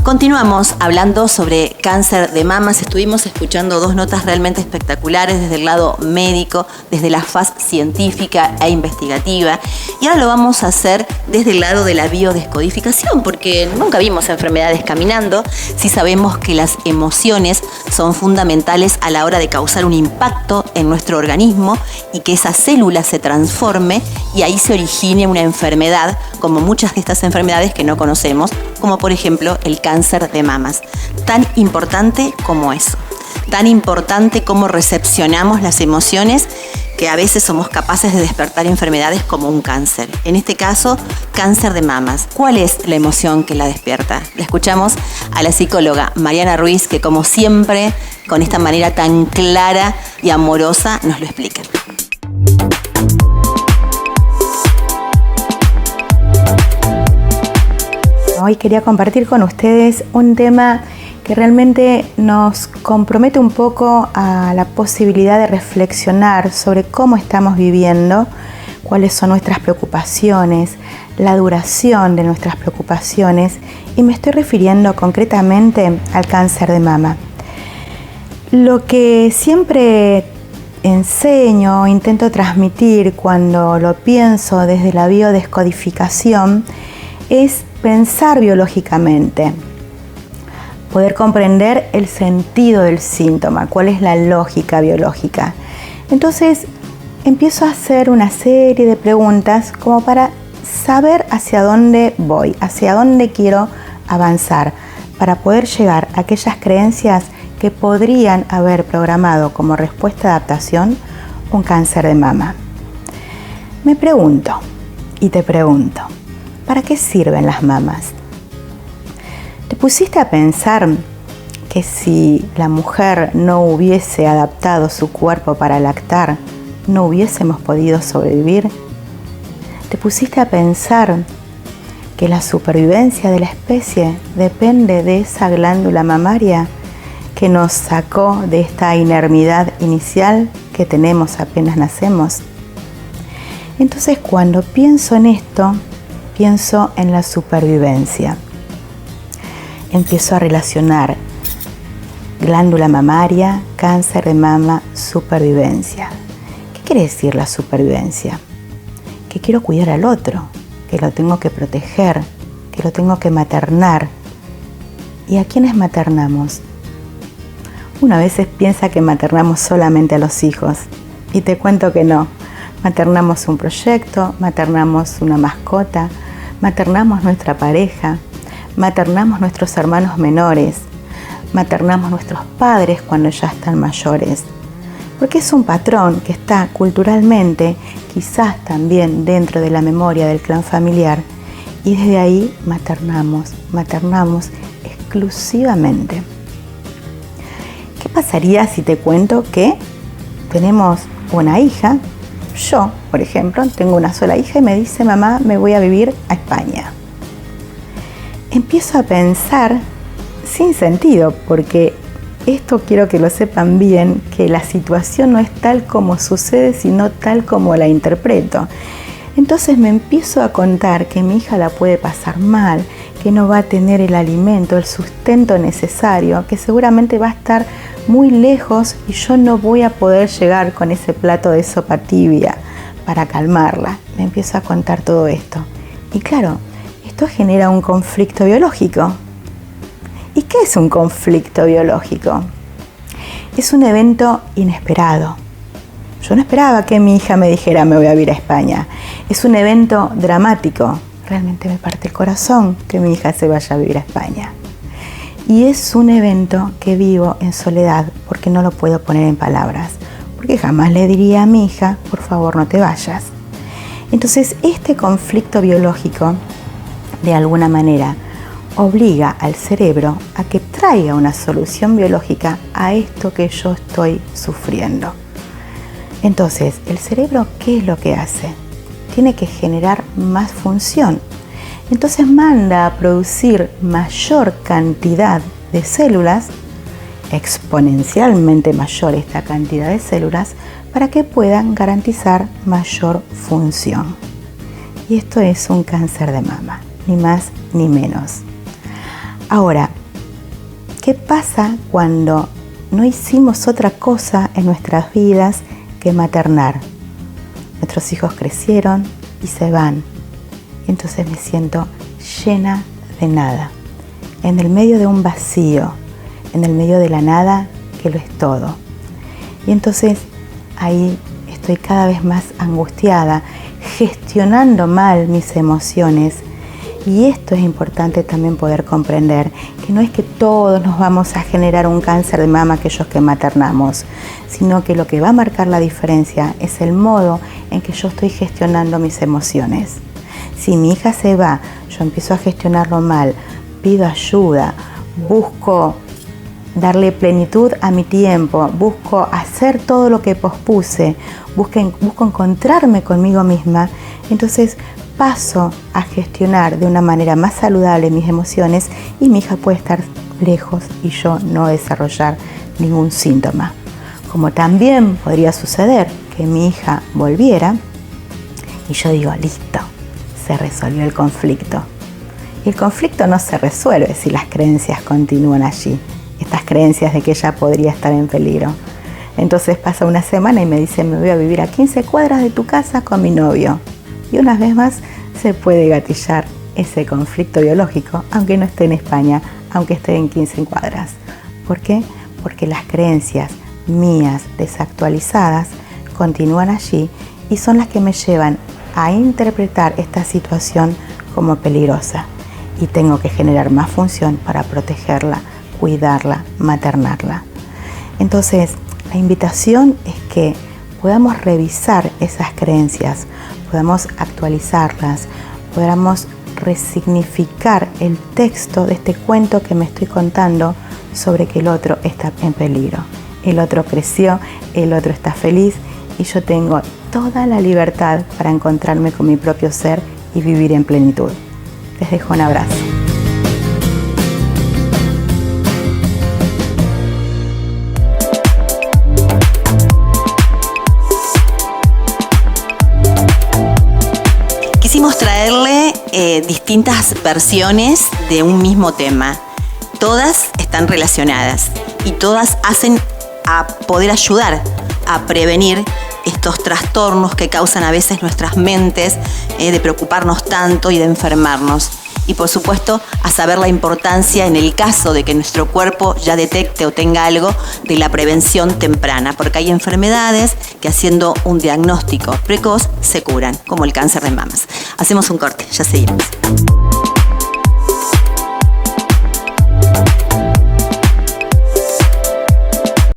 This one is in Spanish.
Continuamos hablando sobre cáncer de mamas. Estuvimos escuchando dos notas realmente espectaculares desde el lado médico, desde la faz científica e investigativa. Y ahora lo vamos a hacer desde el lado de la biodescodificación, porque nunca vimos enfermedades caminando. Sí sabemos que las emociones son fundamentales a la hora de causar un impacto en nuestro organismo y que esa célula se transforme y ahí se origine una enfermedad, como muchas de estas enfermedades que no conocemos, como por ejemplo el cáncer de mamas. Tan importante como eso, tan importante como recepcionamos las emociones, que a veces somos capaces de despertar enfermedades como un cáncer. En este caso, cáncer de mamas. ¿Cuál es la emoción que la despierta? La escuchamos a la psicóloga Mariana Ruiz, que como siempre, con esta manera tan clara y amorosa, nos lo explica. Hoy quería compartir con ustedes un tema que realmente nos compromete un poco a la posibilidad de reflexionar sobre cómo estamos viviendo, cuáles son nuestras preocupaciones, la duración de nuestras preocupaciones, y me estoy refiriendo concretamente al cáncer de mama. Lo que siempre enseño, intento transmitir cuando lo pienso desde la biodescodificación, es pensar biológicamente, poder comprender el sentido del síntoma, cuál es la lógica biológica. Entonces empiezo a hacer una serie de preguntas como para saber hacia dónde voy, hacia dónde quiero avanzar, para poder llegar a aquellas creencias que podrían haber programado como respuesta de adaptación un cáncer de mama. Me pregunto y te pregunto, ¿para qué sirven las mamas? ¿Te pusiste a pensar que si la mujer no hubiese adaptado su cuerpo para lactar, no hubiésemos podido sobrevivir? ¿Te pusiste a pensar que la supervivencia de la especie depende de esa glándula mamaria que nos sacó de esta inermidad inicial que tenemos apenas nacemos? Entonces, cuando pienso en esto, pienso en la supervivencia. Empiezo a relacionar glándula mamaria, cáncer de mama, supervivencia. ¿Qué quiere decir la supervivencia? Que quiero cuidar al otro, que lo tengo que proteger, que lo tengo que maternar. ¿Y a quiénes maternamos? Uno a veces piensa que maternamos solamente a los hijos, y te cuento que no. Maternamos un proyecto, maternamos una mascota, maternamos nuestra pareja, maternamos nuestros hermanos menores, maternamos nuestros padres cuando ya están mayores. Porque es un patrón que está culturalmente, quizás también dentro de la memoria del clan familiar, y desde ahí maternamos exclusivamente. ¿Qué pasaría si te cuento que tenemos una hija? Yo, por ejemplo, tengo una sola hija y me dice: mamá, me voy a vivir a España. Empiezo a pensar sin sentido, porque esto quiero que lo sepan bien, que la situación no es tal como sucede, sino tal como la interpreto. Entonces me empiezo a contar que mi hija la puede pasar mal, que no va a tener el alimento, el sustento necesario, que seguramente va a estar muy lejos y yo no voy a poder llegar con ese plato de sopa tibia para calmarla. Me empiezo a contar todo esto. Y claro, esto genera un conflicto biológico. ¿Y qué es un conflicto biológico? Es un evento inesperado. Yo no esperaba que mi hija me dijera: me voy a vivir a España. Es un evento dramático. Realmente me parte el corazón que mi hija se vaya a vivir a España. Y es un evento que vivo en soledad, porque no lo puedo poner en palabras. Porque jamás le diría a mi hija: por favor, no te vayas. Entonces, este conflicto biológico, de alguna manera, obliga al cerebro a que traiga una solución biológica a esto que yo estoy sufriendo. Entonces, el cerebro, ¿qué es lo que hace? Tiene que generar más función. Entonces manda a producir mayor cantidad de células, exponencialmente mayor esta cantidad de células, para que puedan garantizar mayor función. Y esto es un cáncer de mama, ni más ni menos. Ahora, ¿qué pasa cuando no hicimos otra cosa en nuestras vidas que maternar? Nuestros hijos crecieron y se van. Y entonces me siento llena de nada, en el medio de un vacío, en el medio de la nada que lo es todo. Y entonces ahí estoy cada vez más angustiada, gestionando mal mis emociones. Y esto es importante también poder comprender, que no es que todos nos vamos a generar un cáncer de mama aquellos que maternamos, sino que lo que va a marcar la diferencia es el modo en que yo estoy gestionando mis emociones. Si mi hija se va, yo empiezo a gestionarlo mal, pido ayuda, busco darle plenitud a mi tiempo, busco hacer todo lo que pospuse, busco encontrarme conmigo misma, entonces paso a gestionar de una manera más saludable mis emociones y mi hija puede estar lejos y yo no desarrollar ningún síntoma. Como también podría suceder que mi hija volviera y yo digo, listo, se resolvió el conflicto. Y el conflicto no se resuelve si las creencias continúan allí. Estas creencias de que ella podría estar en peligro. Entonces pasa una semana y me dice, me voy a vivir a 15 cuadras de tu casa con mi novio. Y una vez más se puede gatillar ese conflicto biológico, aunque no esté en España, aunque esté en 15 cuadras. ¿Por qué? Porque las creencias mías desactualizadas continúan allí y son las que me llevan a interpretar esta situación como peligrosa. Y tengo que generar más función para protegerla, cuidarla, maternarla. Entonces, la invitación es que podamos revisar esas creencias, podamos actualizarlas, podamos resignificar el texto de este cuento que me estoy contando sobre que el otro está en peligro. El otro creció, el otro está feliz y yo tengo toda la libertad para encontrarme con mi propio ser y vivir en plenitud. Les dejo un abrazo. Quisimos traerle distintas versiones de un mismo tema. Todas están relacionadas y todas hacen a poder ayudar a prevenir estos trastornos que causan a veces nuestras mentes, de preocuparnos tanto y de enfermarnos. Y por supuesto, a saber la importancia en el caso de que nuestro cuerpo ya detecte o tenga algo de la prevención temprana, porque hay enfermedades que haciendo un diagnóstico precoz se curan, como el cáncer de mamas. Hacemos un corte, ya seguimos.